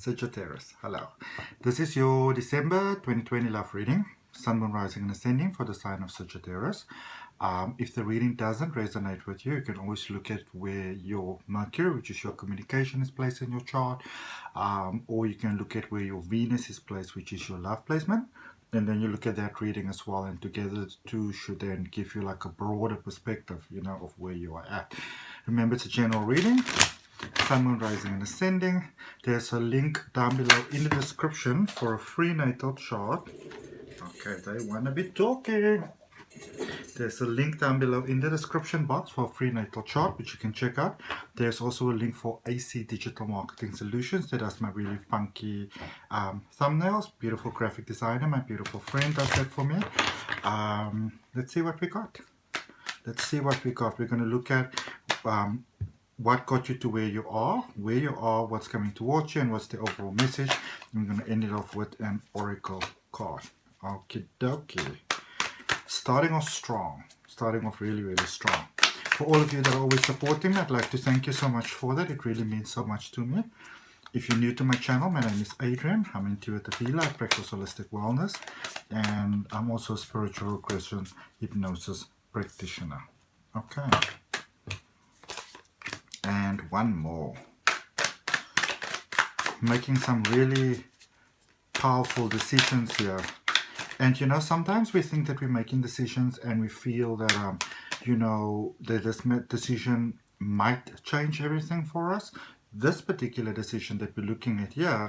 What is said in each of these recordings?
Sagittarius, hello. This is your December 2020 love reading, Sun, Moon, Rising and Ascending for the sign of Sagittarius. If the reading doesn't resonate with you, you can always look at where your Mercury, which is your communication, is placed in your chart, or you can look at where your Venus is placed, which is your love placement. And then you look at that reading as well, and together the two should then give you like a broader perspective, of where you are at. Remember, it's a general reading. Sun, Moon, Rising and Ascending. There's a link down below in the description for a free natal chart. Okay, they want to be talking. There's a link down below in the description box for a free natal chart, which you can check out. There's also a link for AC Digital Marketing Solutions that does my really funky thumbnails. Beautiful graphic designer, my beautiful friend, does that for me. Let's see what we got. We're going to look at what got you to where you are, what's coming towards you, and what's the overall message. I'm going to end it off with an oracle card. Okie dokie. Starting off really, really strong. For all of you that are always supporting me, I'd like to thank you so much for that. It really means so much to me. If you're new to my channel, my name is Adrian. I'm intuitive healer, I practice holistic wellness, and I'm also a spiritual regression hypnosis practitioner. Okay. And one more. Making some really powerful decisions here. And sometimes we think that we're making decisions and we feel that, that this decision might change everything for us. This particular decision that we're looking at here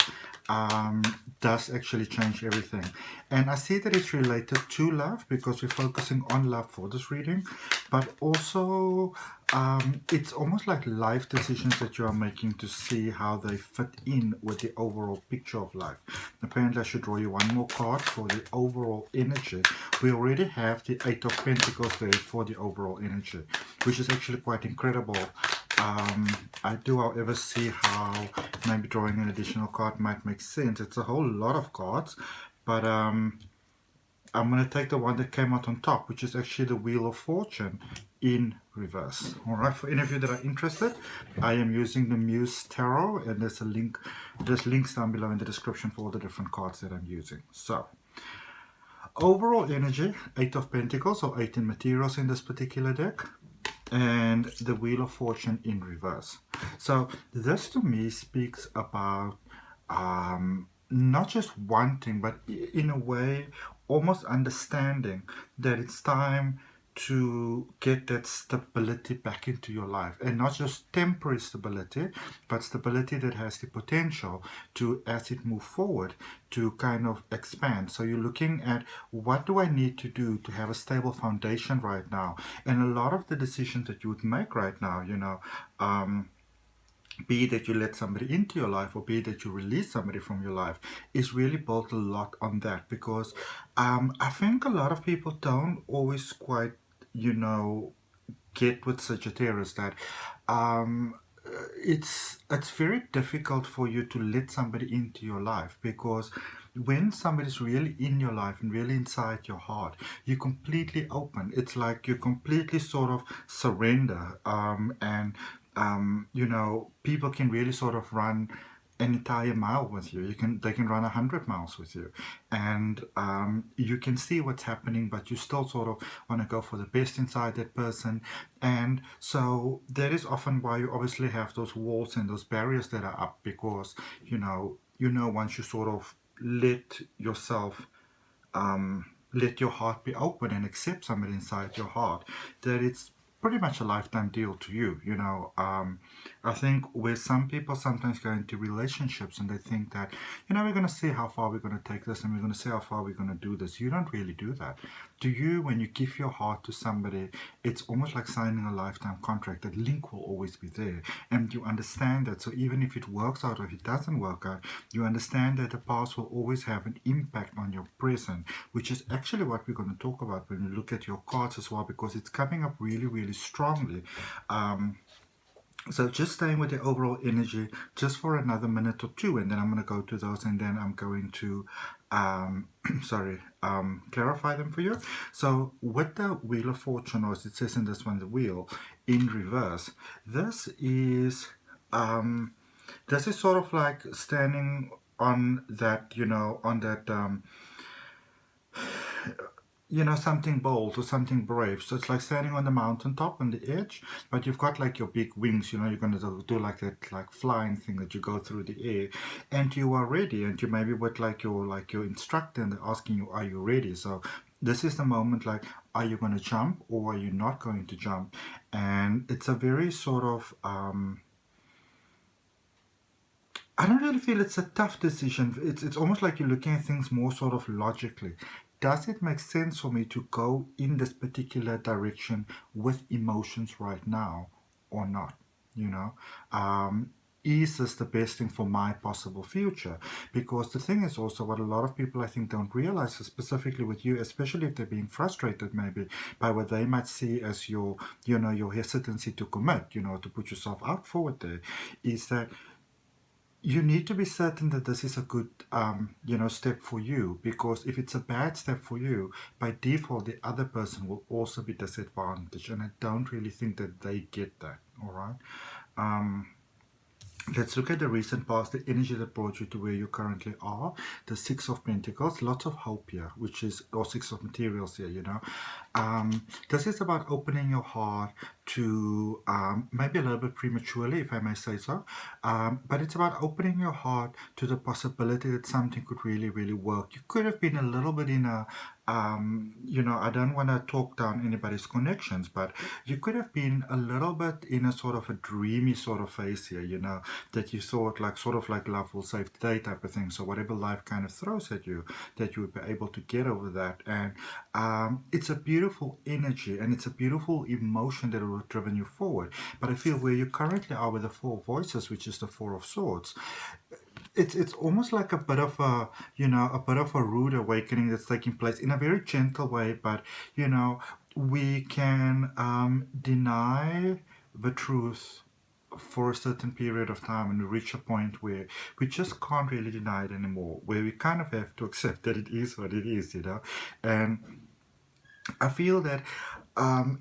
does actually change everything. And I see that it's related to love because we're focusing on love for this reading. But also, it's almost like life decisions that you are making to see how they fit in with the overall picture of life. Apparently, I should draw you one more card for the overall energy. We already have the Eight of Pentacles there for the overall energy, which is actually quite incredible. I do, however, see how maybe drawing an additional card might make sense. It's a whole lot of cards, but I'm going to take the one that came out on top, which is actually the Wheel of Fortune in reverse. Alright, for any of you that are interested, I am using the MUSE Tarot, and there's links down below in the description for all the different cards that I'm using. So, overall energy, Eight of Pentacles, or 18 materials in this particular deck, and the Wheel of Fortune in reverse. So this to me speaks about not just wanting, but in a way almost understanding that it's time to get that stability back into your life, and not just temporary stability, but stability that has the potential to, as it moves forward, to kind of expand. So you're looking at, what do I need to do to have a stable foundation right now? And a lot of the decisions that you would make right now, be it that you let somebody into your life or be it that you release somebody from your life, is really built a lot on that. Because I think a lot of people don't always quite get with Sagittarius that it's very difficult for you to let somebody into your life, because when somebody's really in your life and really inside your heart, you're completely open. It's like you completely sort of surrender, and people can really sort of run an entire mile with you. They can run 100 miles with you, and you can see what's happening, but you still sort of want to go for the best inside that person. And so that is often why you obviously have those walls and those barriers that are up, because once you sort of let yourself let your heart be open and accept somebody inside your heart, that it's pretty much a lifetime deal to you. I think where some people sometimes go into relationships and they think that, we're going to see how far we're going to take this, and we're going to see how far we're going to do this. You don't really do that. To you, when you give your heart to somebody, it's almost like signing a lifetime contract. That link will always be there, and you understand that. So even if it works out or if it doesn't work out, you understand that the past will always have an impact on your present, which is actually what we're going to talk about when we look at your cards as well, because it's coming up really, really strongly. So just staying with the overall energy just for another minute or two, and then I'm going to go to those, and then I'm going to clarify them for you. So with the Wheel of Fortune, or as it says in this one, the wheel in reverse, this is This is sort of like standing on that, on that, something bold or something brave. So it's like standing on the mountaintop on the edge, but you've got like your big wings, you're going to do like that like flying thing that you go through the air, and you are ready, and you maybe with like your instructor, and they're asking you, are you ready? So this is the moment, like, are you going to jump or are you not going to jump? And it's a very sort of I don't really feel it's a tough decision. It's almost like you're looking at things more sort of logically. Does it make sense for me to go in this particular direction with emotions right now or not? You know, is this the best thing for my possible future? Because the thing is also what a lot of people I think don't realize, is specifically with you, especially if they're being frustrated maybe by what they might see as your hesitancy to commit, to put yourself out forward there, is that you need to be certain that this is a good step for you, because if it's a bad step for you, by default the other person will also be disadvantaged, and I don't really think that they get that. All right. Let's look at the recent past, the energy that brought you to where you currently are. The Six of Pentacles, lots of hope here, or Six of Materials here, This is about opening your heart to, maybe a little bit prematurely, if I may say so, but it's about opening your heart to the possibility that something could really, really work. You could have been a little bit in a, I don't want to talk down anybody's connections, but you could have been a little bit in a sort of a dreamy sort of phase here, that you thought like sort of like love will save the day type of thing. So whatever life kind of throws at you, that you would be able to get over that. And it's a beautiful energy, and it's a beautiful emotion that will have driven you forward. But I feel where you currently are with the Four of Voices, which is the Four of Swords, it's almost like a bit of a rude awakening that's taking place in a very gentle way. But we can deny the truth for a certain period of time, and we reach a point where we just can't really deny it anymore, where we kind of have to accept that it is what it is, and I feel that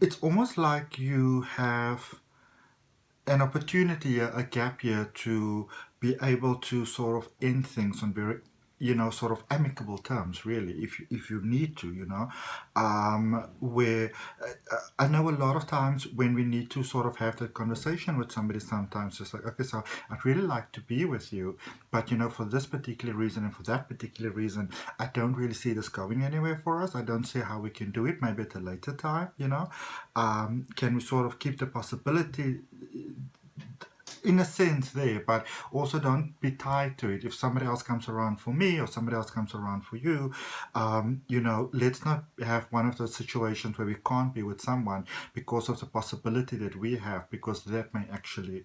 it's almost like you have an opportunity, a gap here, to be able to sort of end things on very, sort of amicable terms, really, if you need to, where I know a lot of times when we need to sort of have that conversation with somebody, sometimes it's like, okay, so I'd really like to be with you, but for this particular reason and for that particular reason, I don't really see this going anywhere for us. I don't see how we can do it, maybe at a later time, can we sort of keep the possibility in a sense there, but also don't be tied to it. If somebody else comes around for me or somebody else comes around for you, let's not have one of those situations where we can't be with someone because of the possibility that we have, because that may actually,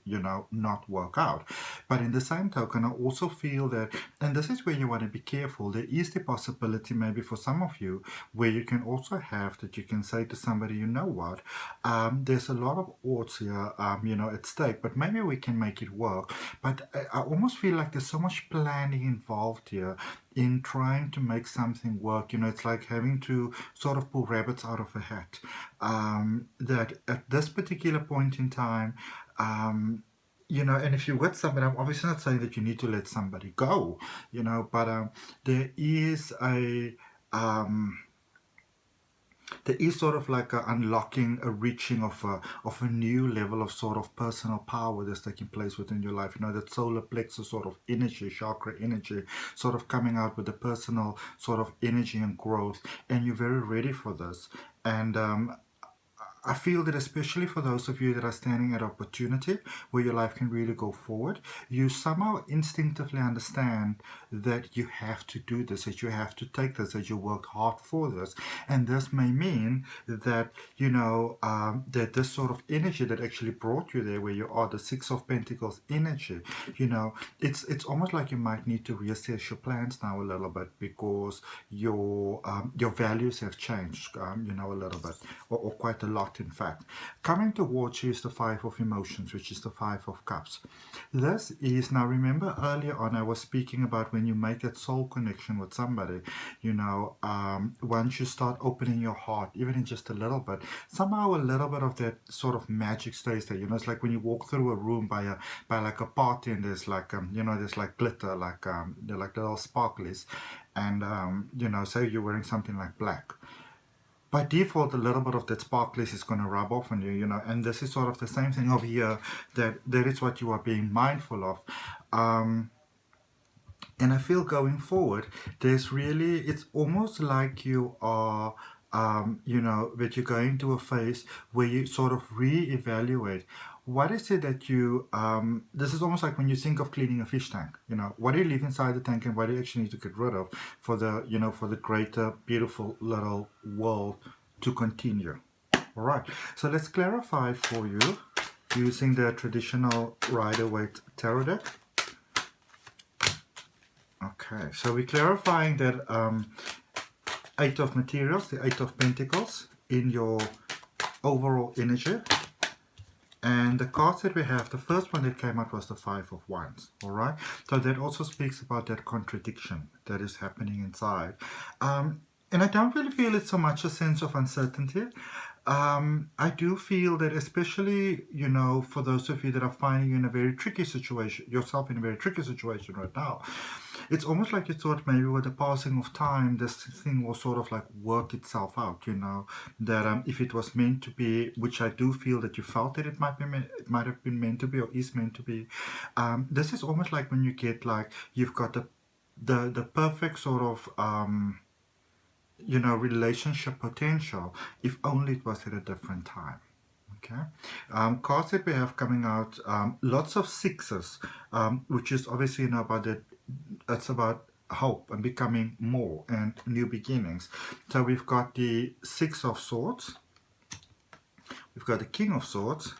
not work out. But in the same token, I also feel that, and this is where you want to be careful, there is the possibility maybe for some of you where you can also have that you can say to somebody, you know what, there's a lot of odds here, at stake, but maybe we can make it work. But I almost feel like there's so much planning involved here in trying to make something work. It's like having to sort of pull rabbits out of a hat. That at this particular point in time, and if you're with somebody, I'm obviously not saying that you need to let somebody go, but there is there is sort of like a unlocking, a reaching of a new level of sort of personal power that's taking place within your life. That solar plexus sort of energy, chakra energy, sort of coming out with the personal sort of energy and growth, and you're very ready for this. And I feel that especially for those of you that are standing at opportunity where your life can really go forward, you somehow instinctively understand that you have to do this, that you have to take this, that you worked hard for this. And this may mean that, that this sort of energy that actually brought you there where you are, the Six of Pentacles energy, it's almost like you might need to reassess your plans now a little bit, because your values have changed, a little bit, or quite a lot heart, in fact. Coming towards you is the Five of Emotions, which is the Five of Cups. This is, now remember earlier on I was speaking about when you make that soul connection with somebody, you know, once you start opening your heart, even in just a little bit, somehow a little bit of that sort of magic stays there. You know, it's like when you walk through a room by like a party, and there's like you know, there's like glitter, like they're like little sparklies, and you know, say you're wearing something like black, by default, a little bit of that sparkliness is going to rub off on you, you know, and this is sort of the same thing over here, that is what you are being mindful of. And I feel going forward, there's really, it's almost like you are, you know, that you're going to a phase where you sort of re-evaluate. What is it that you, this is almost like when you think of cleaning a fish tank, you know, what do you leave inside the tank and what do you actually need to get rid of for the, you know, for the greater, beautiful little world to continue. All right, so let's clarify for you using the traditional Rider-Waite tarot deck. Okay, so we're clarifying that Eight of Materials, the Eight of Pentacles in your overall energy. And the cards that we have, the first one that came out was the Five of Wands, all right? So that also speaks about that contradiction that is happening inside. And I don't really feel it's so much a sense of uncertainty. I do feel that, especially, you know, for those of you that are finding you in a very tricky situation, yourself in a very tricky situation right now, it's almost like you thought maybe with the passing of time, this thing will sort of like work itself out, you know, that if it was meant to be, which I do feel that you felt that it might have been meant to be or is meant to be. This is almost like when you get like, you've got the perfect sort of, you know, relationship potential, if only it was at a different time. Okay, cards that we have coming out, lots of sixes, which is obviously, you know, about that, it's about hope and becoming more and new beginnings. So we've got the Six of Swords, we've got the King of Swords,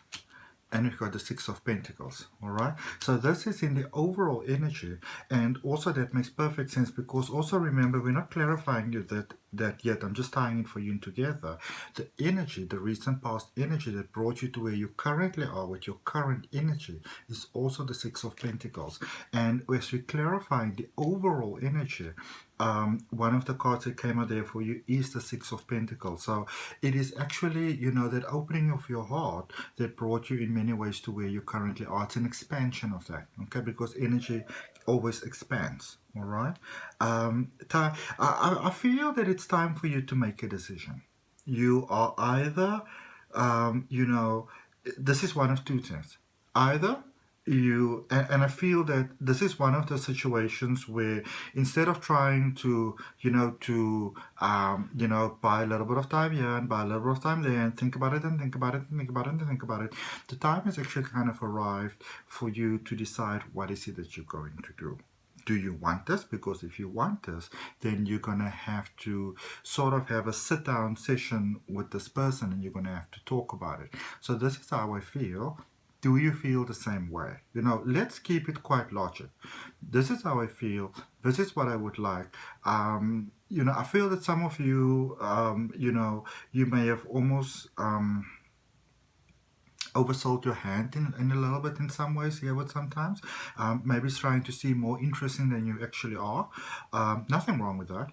and we've got the Six of Pentacles. All right, so this is in the overall energy, and also that makes perfect sense, because also remember, we're not clarifying you that yet, I'm just tying it for you together. The energy, the recent past energy that brought you to where you currently are with your current energy, is also the Six of Pentacles. And as we're clarifying the overall energy, one of the cards that came out there for you is the Six of Pentacles. So it is actually, you know, that opening of your heart that brought you in many ways to where you currently are. It's an expansion of that, okay, because energy always expands. All right, I feel that it's time for you to make a decision. You are either, you know, this is one of two things. Either you, and I feel that this is one of the situations where instead of trying to, you know, you know, buy a little bit of time here and buy a little bit of time there and think about it and think about it and think about it and think about it, the time has actually kind of arrived for you to decide what is it that you're going to do. Do you want this? Because if you want this, then you're going to have to sort of have a sit-down session with this person, and you're going to have to talk about it. So this is how I feel. Do you feel the same way? You know, let's keep it quite logic. This is how I feel. This is what I would like. You know, I feel that some of you, you know, you may have almost oversold your hand in a little bit in some ways here with sometimes. Maybe it's trying to seem more interesting than you actually are. Nothing wrong with that.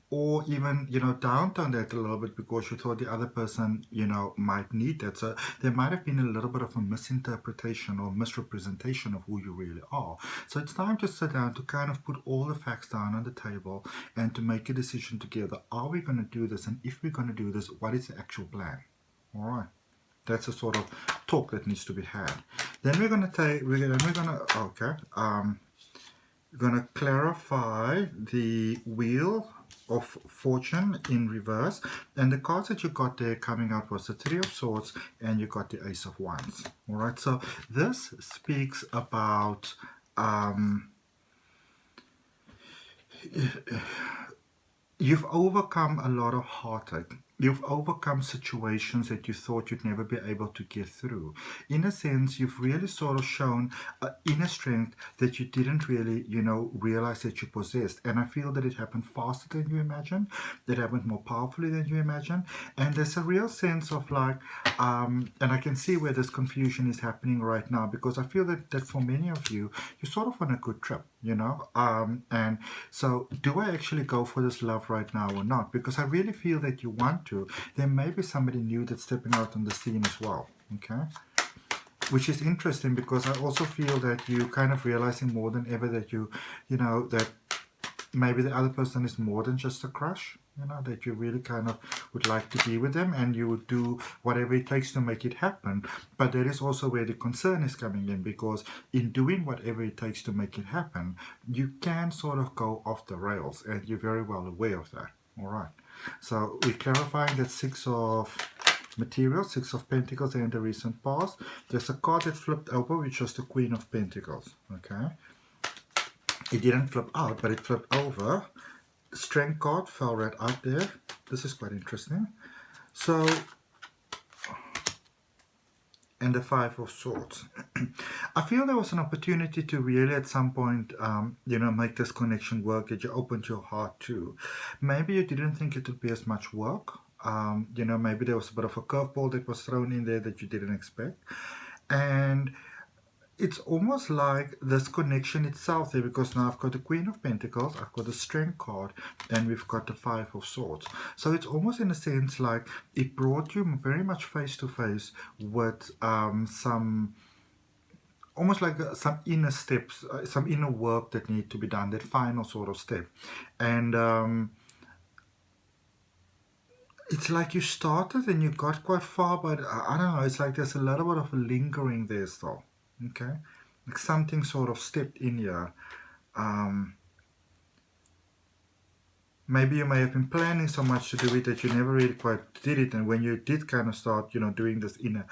Or even, you know, downturn that a little bit because you thought the other person, you know, might need that. So there might have been a little bit of a misinterpretation or misrepresentation of who you really are. So it's time to sit down, to kind of put all the facts down on the table and to make a decision together. Are we going to do this? And if we're going to do this, what is the actual plan? All right. That's a sort of talk that needs to be had. Then we're going to clarify the Wheel of Fortune in reverse, and the cards that you got there coming out was the Three of Swords, and you got the Ace of Wands. All right, so this speaks about you've overcome a lot of heartache. You've overcome situations that you thought you'd never be able to get through. In a sense, you've really sort of shown inner strength that you didn't really, realize that you possessed. And I feel that it happened faster than you imagined. It happened more powerfully than you imagined. And there's a real sense of like, and I can see where this confusion is happening right now, because I feel that for many of you, you're sort of on a good trip, and so do I actually go for this love right now or not? Because I really feel that you want to. There may be somebody new that's stepping out on the scene as well, okay? Which is interesting, because I also feel that you kind of realizing more than ever that that maybe the other person is more than just a crush, that you really kind of would like to be with them, and you would do whatever it takes to make it happen. But that is also where the concern is coming in, because in doing whatever it takes to make it happen, you can sort of go off the rails, and you're very well aware of that. All right. So we're clarifying that Six of Materials, Six of Pentacles, and the recent past. There's a card that flipped over, which was the Queen of Pentacles. Okay. It didn't flip out, but it flipped over. Strength card fell right out there. This is quite interesting. So, and the Five of Swords. I feel there was an opportunity to really at some point, make this connection work, that you opened your heart to. Maybe you didn't think it would be as much work. Maybe there was a bit of a curveball that was thrown in there that you didn't expect. And it's almost like this connection itself there, because now I've got the Queen of Pentacles, I've got the Strength card, and we've got the Five of Swords. So it's almost in a sense like it brought you very much face to face with some inner steps, some inner work that need to be done, that final sort of step. And it's like you started and you got quite far, but I don't know, it's like there's a little bit of a lingering there still. Okay, like something sort of stepped in here. Maybe you may have been planning so much to do it that you never really quite did it, and when you did kind of start, doing this inner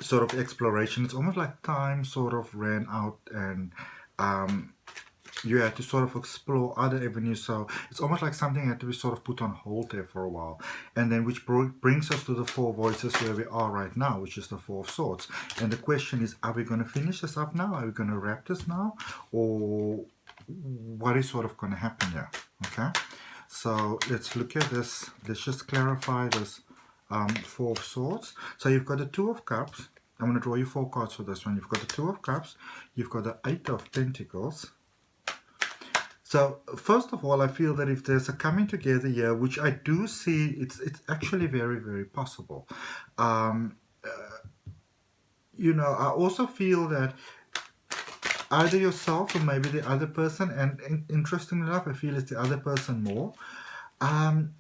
sort of exploration, it's almost like time sort of ran out, and you had to sort of explore other avenues. So it's almost like something had to be sort of put on hold there for a while. And then which brings us to the Four Voices where we are right now, which is the Four of Swords. And the question is, are we going to finish this up now? Are we going to wrap this now? Or what is sort of going to happen here? Okay, so let's look at this. Let's just clarify this Four of Swords. So you've got the Two of Cups. I'm going to draw you 4 cards for this one. You've got the Two of Cups. You've got the Eight of Pentacles. So first of all, I feel that if there's a coming together here, which I do see, it's actually very, very possible. I also feel that either yourself or maybe the other person, and interestingly enough, I feel it's the other person more,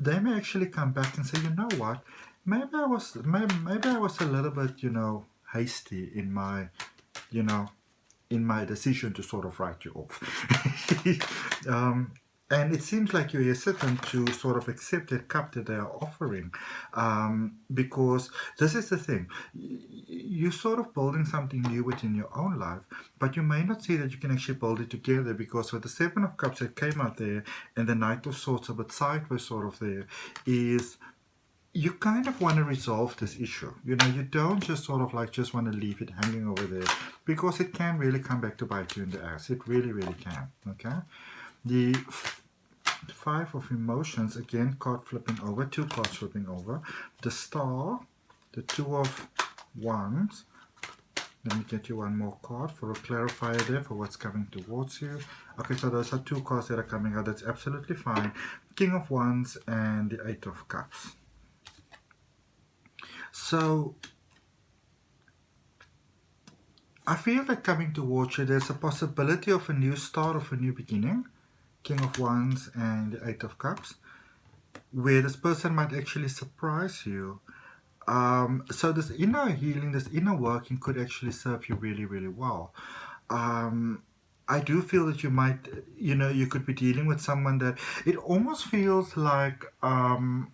they may actually come back and say, you know what, maybe I was a little bit, hasty in my, in my decision to sort of write you off. And it seems like you're hesitant to sort of accept that cup that they are offering, because this is the thing. You're sort of building something new within your own life, but you may not see that you can actually build it together, because with the Seven of Cups that came out there and the Knight of Swords a bit sideways sort of there, is you kind of want to resolve this issue. You don't just sort of like just want to leave it hanging over there, because it can really come back to bite you in the ass. It really, really can. Okay. The Five of Emotions, again, card flipping over, 2 cards flipping over. The Star, the Two of Wands. Let me get you one more card for a clarifier there for what's coming towards you. Okay, so those are 2 cards that are coming out. That's absolutely fine. King of Wands and the Eight of Cups. So I feel that coming towards you, there's a possibility of a new start, of a new beginning. King of Wands and the Eight of Cups, where this person might actually surprise you. So this inner healing, this inner working could actually serve you really, really well. I do feel that you might, you could be dealing with someone that it almost feels like the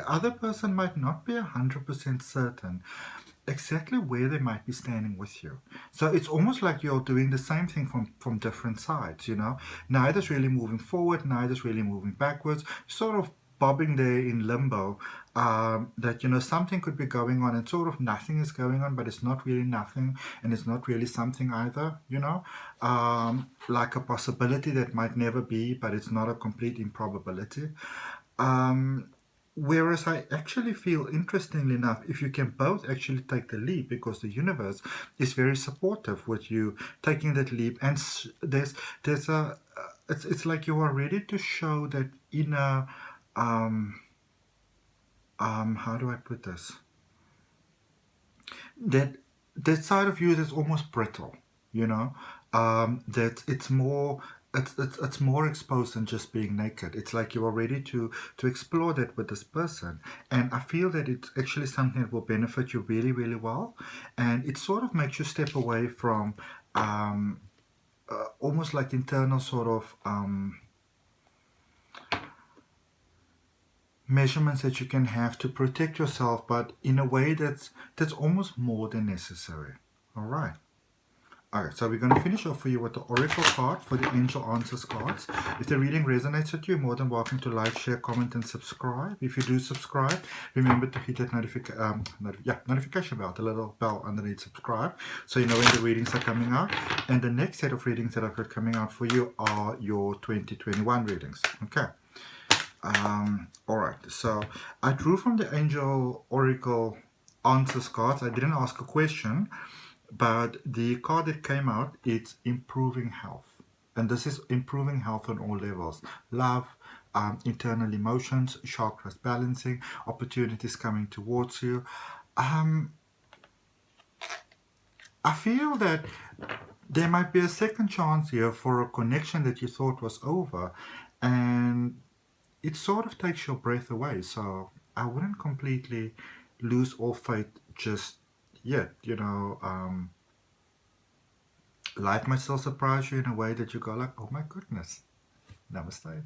other person might not be 100% certain exactly where they might be standing with you. So it's almost like you're doing the same thing from different sides, you know. Neither's really moving forward, neither's really moving backwards, sort of bobbing there in limbo. That, you know, something could be going on and sort of nothing is going on, but it's not really nothing and it's not really something either, you know. Like a possibility that might never be, but it's not a complete improbability. Um, Whereas I actually feel, interestingly enough, if you can both actually take the leap, because the universe is very supportive with you taking that leap, and there's a it's like you are ready to show that inner how do I put this, that that side of you that's almost brittle, you know, that it's more exposed than just being naked. It's like you are ready to explore that with this person, and I feel that it's actually something that will benefit you really, really well, and it sort of makes you step away from almost like internal sort of measurements that you can have to protect yourself, but in a way that's almost more than necessary. All right. Okay, so we're going to finish off for you with the Oracle card for the Angel Answers cards. If the reading resonates with you, you're more than welcome to like, share, comment, and subscribe. If you do subscribe, remember to hit that notification bell, the little bell underneath subscribe, so you know when the readings are coming out. And the next set of readings that I've got coming out for you are your 2021 readings. Okay. All right. So I drew from the Angel Oracle Answers cards. I didn't ask a question. But the card that came out, it's improving health. And this is improving health on all levels. Love, internal emotions, chakras balancing, opportunities coming towards you. I feel that there might be a second chance here for a connection that you thought was over. And it sort of takes your breath away. So I wouldn't completely lose all faith just yet, you know. Life might still surprise you in a way that you go like, oh my goodness, namaste.